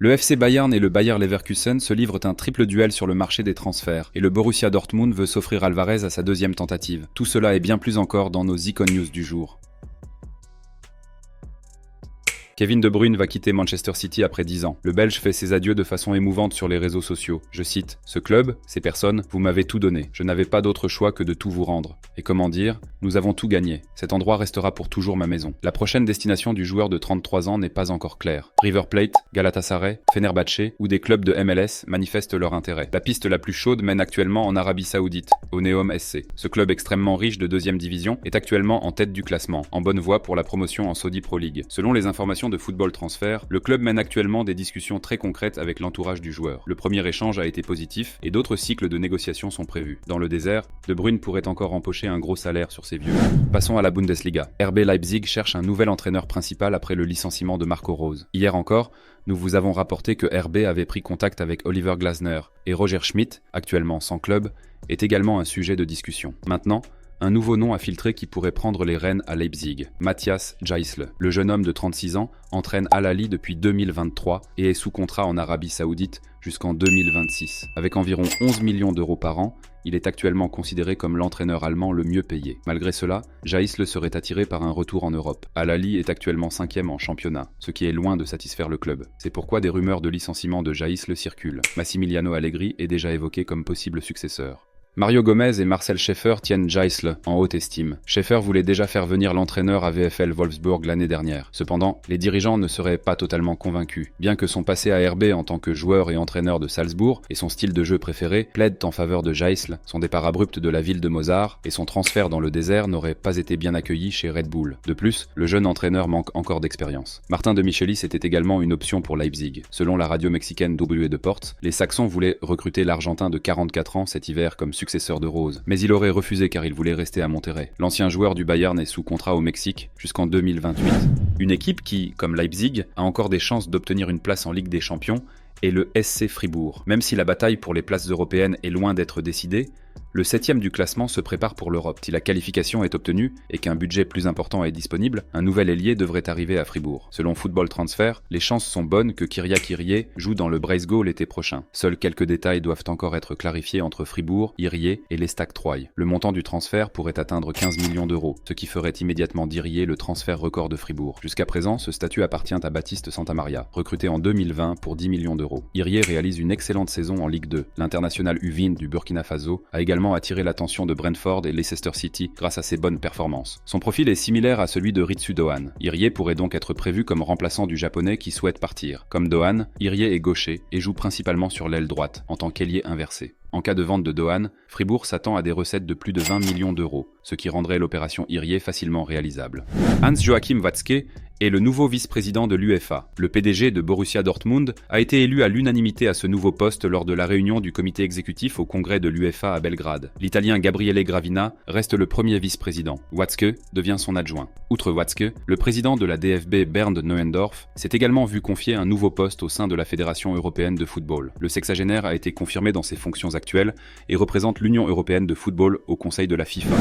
Le FC Bayern et le Bayer Leverkusen se livrent un triple duel sur le marché des transferts, et le Borussia Dortmund veut s'offrir Alvarez à sa deuxième tentative. Tout cela et bien plus encore dans nos Icon News du jour. Kevin De Bruyne va quitter Manchester City après 10 ans. Le Belge fait ses adieux de façon émouvante sur les réseaux sociaux. Je cite « Ce club, ces personnes, vous m'avez tout donné. Je n'avais pas d'autre choix que de tout vous rendre. Et comment dire, nous avons tout gagné. Cet endroit restera pour toujours ma maison. » La prochaine destination du joueur de 33 ans n'est pas encore claire. River Plate, Galatasaray, Fenerbahçe ou des clubs de MLS manifestent leur intérêt. La piste la plus chaude mène actuellement en Arabie Saoudite, au Neom SC. Ce club extrêmement riche de deuxième division est actuellement en tête du classement, en bonne voie pour la promotion en Saudi Pro League. Selon les informations de Football Transfert, le club mène actuellement des discussions très concrètes avec l'entourage du joueur. Le premier échange a été positif et d'autres cycles de négociations sont prévus. Dans le désert, De Bruyne pourrait encore empocher un gros salaire sur ses vieux. Passons à la Bundesliga. RB Leipzig cherche un nouvel entraîneur principal après le licenciement de Marco Rose. Hier encore, nous vous avons rapporté que RB avait pris contact avec Oliver Glasner et Roger Schmidt, actuellement sans club, est également un sujet de discussion. Maintenant, un nouveau nom a filtré qui pourrait prendre les rênes à Leipzig, Matthias Gisle. Le jeune homme de 36 ans entraîne Al Ahly depuis 2023 et est sous contrat en Arabie Saoudite jusqu'en 2026. Avec environ 11 millions d'euros par an, il est actuellement considéré comme l'entraîneur allemand le mieux payé. Malgré cela, Gisle serait attiré par un retour en Europe. Al Ahly est actuellement 5e en championnat, ce qui est loin de satisfaire le club. C'est pourquoi des rumeurs de licenciement de Gisle circulent. Massimiliano Allegri est déjà évoqué comme possible successeur. Mario Gomez et Marcel Schäfer tiennent Gisle en haute estime. Schäfer voulait déjà faire venir l'entraîneur à VfL Wolfsburg l'année dernière. Cependant, les dirigeants ne seraient pas totalement convaincus. Bien que son passé à RB en tant que joueur et entraîneur de Salzbourg et son style de jeu préféré plaident en faveur de Gisle, son départ abrupt de la ville de Mozart et son transfert dans le désert n'auraient pas été bien accueillis chez Red Bull. De plus, le jeune entraîneur manque encore d'expérience. Martin de Michelis était également une option pour Leipzig. Selon la radio mexicaine W de Ports, les Saxons voulaient recruter l'Argentin de 44 ans cet hiver comme successeur de Rose, mais il aurait refusé car il voulait rester à Monterrey. L'ancien joueur du Bayern est sous contrat au Mexique jusqu'en 2028. Une équipe qui, comme Leipzig, a encore des chances d'obtenir une place en Ligue des Champions est le SC Fribourg. Même si la bataille pour les places européennes est loin d'être décidée, le 7e du classement se prépare pour l'Europe. Si la qualification est obtenue et qu'un budget plus important est disponible, un nouvel ailier devrait arriver à Fribourg. Selon Football Transfer, les chances sont bonnes que Kyria Kyrie joue dans le Breisgau l'été prochain. Seuls quelques détails doivent encore être clarifiés entre Fribourg, Kyrie et l'Estac Troyes. Le montant du transfert pourrait atteindre 15 millions d'euros, ce qui ferait immédiatement d'Kyrie le transfert record de Fribourg. Jusqu'à présent, ce statut appartient à Baptiste Santamaria, recruté en 2020 pour 10 millions d'euros. Kyrie réalise une excellente saison en Ligue 2. L'international U20 du Burkina Faso a également attiré l'attention de Brentford et Leicester City grâce à ses bonnes performances. Son profil est similaire à celui de Ritsu Dohan. Kyrie pourrait donc être prévu comme remplaçant du japonais qui souhaite partir. Comme Dohan, Kyrie est gaucher et joue principalement sur l'aile droite, en tant qu'ailier inversé. En cas de vente de Dohan, Fribourg s'attend à des recettes de plus de 20 millions d'euros, ce qui rendrait l'opération Kyrie facilement réalisable. Hans-Joachim Watzke est le nouveau vice-président de l'UEFA. Le PDG de Borussia Dortmund a été élu à l'unanimité à ce nouveau poste lors de la réunion du comité exécutif au congrès de l'UEFA à Belgrade. L'Italien Gabriele Gravina reste le premier vice-président. Watzke devient son adjoint. Outre Watzke, le président de la DFB Bernd Neuendorf s'est également vu confier un nouveau poste au sein de la Fédération européenne de football. Le sexagénaire a été confirmé dans ses fonctions actuelles et représente l'Union européenne de football au Conseil de la FIFA.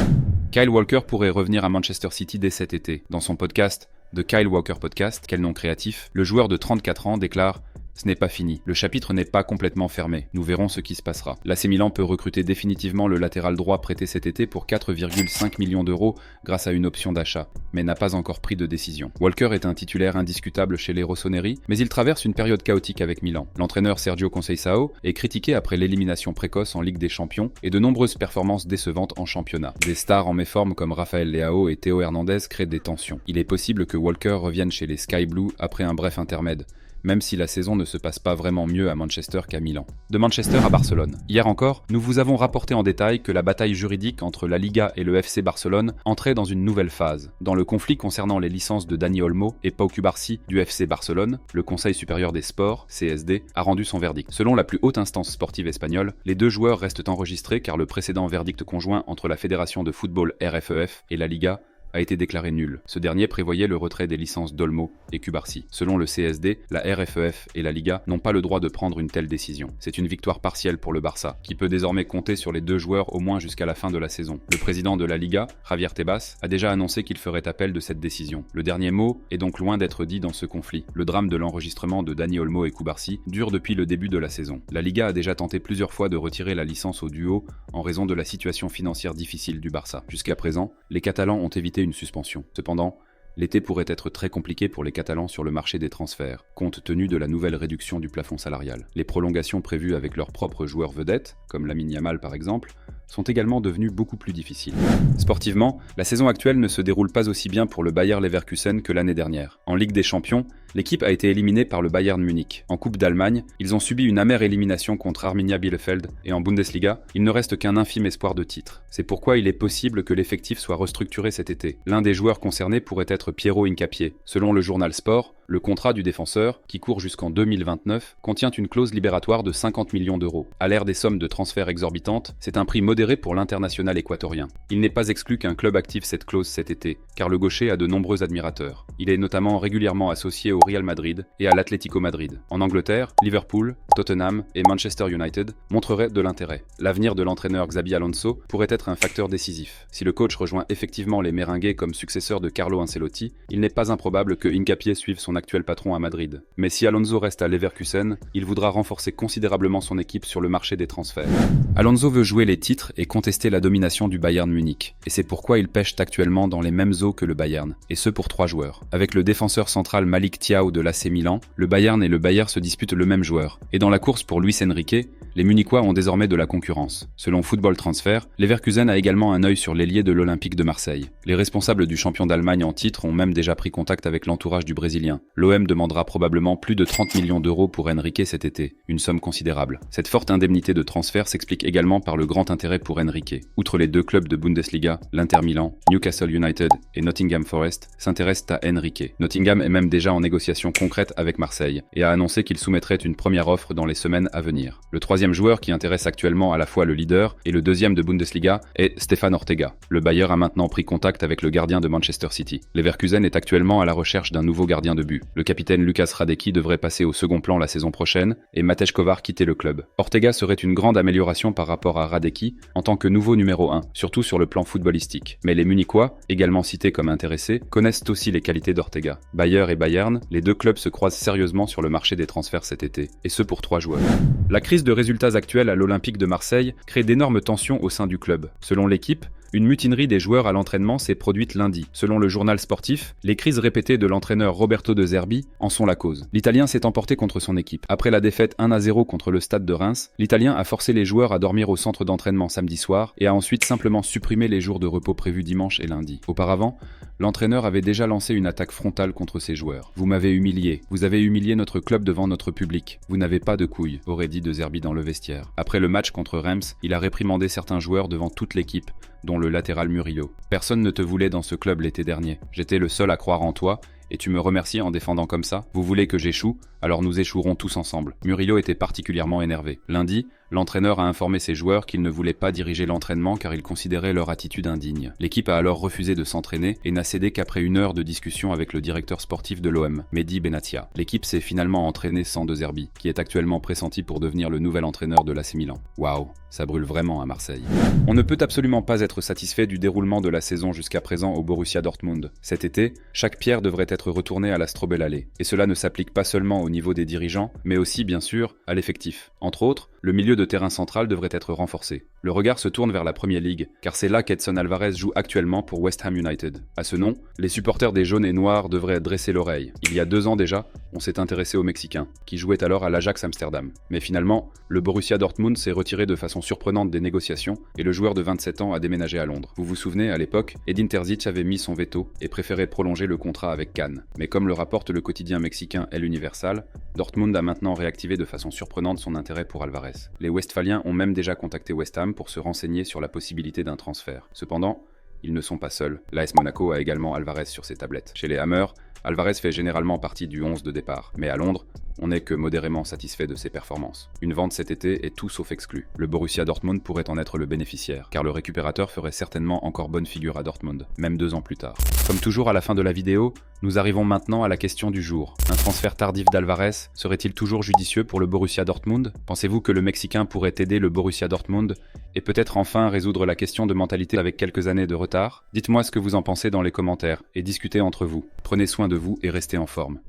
Kyle Walker pourrait revenir à Manchester City dès cet été. Dans son podcast The Kyle Walker Podcast, quel nom créatif, le joueur de 34 ans déclare « Ce n'est pas fini, le chapitre n'est pas complètement fermé, nous verrons ce qui se passera ». L'AC Milan peut recruter définitivement le latéral droit prêté cet été pour 4,5 millions d'euros grâce à une option d'achat, mais n'a pas encore pris de décision. Walker est un titulaire indiscutable chez les Rossoneri, mais il traverse une période chaotique avec Milan. L'entraîneur Sergio Conceição est critiqué après l'élimination précoce en Ligue des Champions et de nombreuses performances décevantes en championnat. Des stars en méforme comme Rafael Leao et Théo Hernandez créent des tensions. Il est possible que Walker revienne chez les Sky Blue après un bref intermède, même si la saison ne se passe pas vraiment mieux à Manchester qu'à Milan. De Manchester à Barcelone. Hier encore, nous vous avons rapporté en détail que la bataille juridique entre la Liga et le FC Barcelone entrait dans une nouvelle phase. Dans le conflit concernant les licences de Dani Olmo et Pau Cubarsí du FC Barcelone, le Conseil supérieur des sports, CSD, a rendu son verdict. Selon la plus haute instance sportive espagnole, les deux joueurs restent enregistrés car le précédent verdict conjoint entre la Fédération de football RFEF et la Liga a été déclaré nul. Ce dernier prévoyait le retrait des licences d'Olmo et Cubarsí. Selon le CSD, la RFEF et la Liga n'ont pas le droit de prendre une telle décision. C'est une victoire partielle pour le Barça, qui peut désormais compter sur les deux joueurs au moins jusqu'à la fin de la saison. Le président de la Liga, Javier Tebas, a déjà annoncé qu'il ferait appel de cette décision. Le dernier mot est donc loin d'être dit dans ce conflit. Le drame de l'enregistrement de Dani Olmo et Cubarsí dure depuis le début de la saison. La Liga a déjà tenté plusieurs fois de retirer la licence au duo en raison de la situation financière difficile du Barça. Jusqu'à présent, les Catalans ont évité une suspension. Cependant, l'été pourrait être très compliqué pour les Catalans sur le marché des transferts, compte tenu de la nouvelle réduction du plafond salarial. Les prolongations prévues avec leurs propres joueurs vedettes, comme Lamine Yamal par exemple, sont également devenues beaucoup plus difficiles. Sportivement, la saison actuelle ne se déroule pas aussi bien pour le Bayer Leverkusen que l'année dernière. En Ligue des Champions, l'équipe a été éliminée par le Bayern Munich. En Coupe d'Allemagne, ils ont subi une amère élimination contre Arminia Bielefeld et en Bundesliga, il ne reste qu'un infime espoir de titre. C'est pourquoi il est possible que l'effectif soit restructuré cet été. L'un des joueurs concernés pourrait être Piero Hincapié. Selon le journal Sport, le contrat du défenseur, qui court jusqu'en 2029, contient une clause libératoire de 50 millions d'euros. À l'ère des sommes de transfert exorbitantes, c'est un prix modéré pour l'international équatorien. Il n'est pas exclu qu'un club active cette clause cet été, car le gaucher a de nombreux admirateurs. Il est notamment régulièrement associé au Real Madrid et à l'Atlético Madrid. En Angleterre, Liverpool, Tottenham et Manchester United montreraient de l'intérêt. L'avenir de l'entraîneur Xabi Alonso pourrait être un facteur décisif. Si le coach rejoint effectivement les Merengues comme successeur de Carlo Ancelotti, il n'est pas improbable que Hincapié suive son actuel patron à Madrid. Mais si Alonso reste à Leverkusen, il voudra renforcer considérablement son équipe sur le marché des transferts. Alonso veut jouer les titres et contester la domination du Bayern Munich, et c'est pourquoi il pêche actuellement dans les mêmes eaux que le Bayern, et ce pour 3 joueurs. Avec le défenseur central Malik Thiaw de l'AC Milan, le Bayern et le Bayer se disputent le même joueur, et dans la course pour Luis Enrique, les Munichois ont désormais de la concurrence. Selon Football Transfer, Leverkusen a également un œil sur l'ailier de l'Olympique de Marseille. Les responsables du champion d'Allemagne en titre ont même déjà pris contact avec l'entourage du Brésilien. L'OM demandera probablement plus de 30 millions d'euros pour Enrique cet été, une somme considérable. Cette forte indemnité de transfert s'explique également par le grand intérêt pour Enrique. Outre les deux clubs de Bundesliga, l'Inter Milan, Newcastle United et Nottingham Forest s'intéressent à Enrique. Nottingham est même déjà en négociation concrète avec Marseille et a annoncé qu'il soumettrait une première offre dans les semaines à venir. Le troisième joueur qui intéresse actuellement à la fois le leader et le deuxième de Bundesliga est Stefan Ortega. Le Bayer a maintenant pris contact avec le gardien de Manchester City. Leverkusen est actuellement à la recherche d'un nouveau gardien de but. Le capitaine Lukas Hradecki devrait passer au second plan la saison prochaine et Matej Kovar quitter le club. Ortega serait une grande amélioration par rapport à Hradecki en tant que nouveau numéro 1, surtout sur le plan footballistique. Mais les Munichois, également cités comme intéressés, connaissent aussi les qualités d'Ortega. Bayer et Bayern, les deux clubs se croisent sérieusement sur le marché des transferts cet été, et ce pour 3 joueurs. La crise de résultats actuels à l'Olympique de Marseille crée d'énormes tensions au sein du club. Selon l'équipe, une mutinerie des joueurs à l'entraînement s'est produite lundi. Selon le journal sportif, les crises répétées de l'entraîneur Roberto De Zerbi en sont la cause. L'Italien s'est emporté contre son équipe. Après la défaite 1-0 contre le Stade de Reims, l'Italien a forcé les joueurs à dormir au centre d'entraînement samedi soir et a ensuite simplement supprimé les jours de repos prévus dimanche et lundi. Auparavant, l'entraîneur avait déjà lancé une attaque frontale contre ses joueurs. « Vous m'avez humilié. Vous avez humilié notre club devant notre public. Vous n'avez pas de couilles », aurait dit De Zerbi dans le vestiaire. Après le match contre Reims, il a réprimandé certains joueurs devant toute l'équipe, dont le latéral Murillo. « Personne ne te voulait dans ce club l'été dernier. J'étais le seul à croire en toi, et tu me remercies en défendant comme ça. Vous voulez que j'échoue? Alors nous échouerons tous ensemble. » Murillo était particulièrement énervé. Lundi, l'entraîneur a informé ses joueurs qu'il ne voulait pas diriger l'entraînement car il considérait leur attitude indigne. L'équipe a alors refusé de s'entraîner et n'a cédé qu'après 1 heure de discussion avec le directeur sportif de l'OM, Mehdi Benatia. L'équipe s'est finalement entraînée sans De Zerbi, qui est actuellement pressenti pour devenir le nouvel entraîneur de l'AC Milan. Waouh, ça brûle vraiment à Marseille. On ne peut absolument pas être satisfait du déroulement de la saison jusqu'à présent au Borussia Dortmund. Cet été, chaque pierre devrait être retournée à la Strobel-Allee. Et cela ne s'applique pas seulement au niveau des dirigeants, mais aussi, bien sûr, à l'effectif. Entre autres, le milieu de terrain central devrait être renforcé. Le regard se tourne vers la Premier League, car c'est là qu'Edson Alvarez joue actuellement pour West Ham United. À ce nom, les supporters des jaunes et noirs devraient dresser l'oreille. Il y a 2 ans déjà, on s'est intéressé au Mexicain, qui jouait alors à l'Ajax Amsterdam. Mais finalement, le Borussia Dortmund s'est retiré de façon surprenante des négociations, et le joueur de 27 ans a déménagé à Londres. Vous vous souvenez, à l'époque, Edin Terzic avait mis son veto et préférait prolonger le contrat avec Cannes. Mais comme le rapporte le quotidien mexicain El Universal, Dortmund a maintenant réactivé de façon surprenante son intérêt pour Alvarez. Les Westphaliens ont même déjà contacté West Ham pour se renseigner sur la possibilité d'un transfert. Cependant, ils ne sont pas seuls. L'AS Monaco a également Alvarez sur ses tablettes. Chez les Hammers, Alvarez fait généralement partie du 11 de départ. Mais à Londres, On n'est que modérément satisfait de ses performances. Une vente cet été est tout sauf exclue. Le Borussia Dortmund pourrait en être le bénéficiaire, car le récupérateur ferait certainement encore bonne figure à Dortmund, même 2 ans plus tard. Comme toujours à la fin de la vidéo, nous arrivons maintenant à la question du jour. Un transfert tardif d'Alvarez serait-il toujours judicieux pour le Borussia Dortmund? Pensez-vous que le Mexicain pourrait aider le Borussia Dortmund et peut-être enfin résoudre la question de mentalité avec quelques années de retard? Dites-moi ce que vous en pensez dans les commentaires et discutez entre vous. Prenez soin de vous et restez en forme.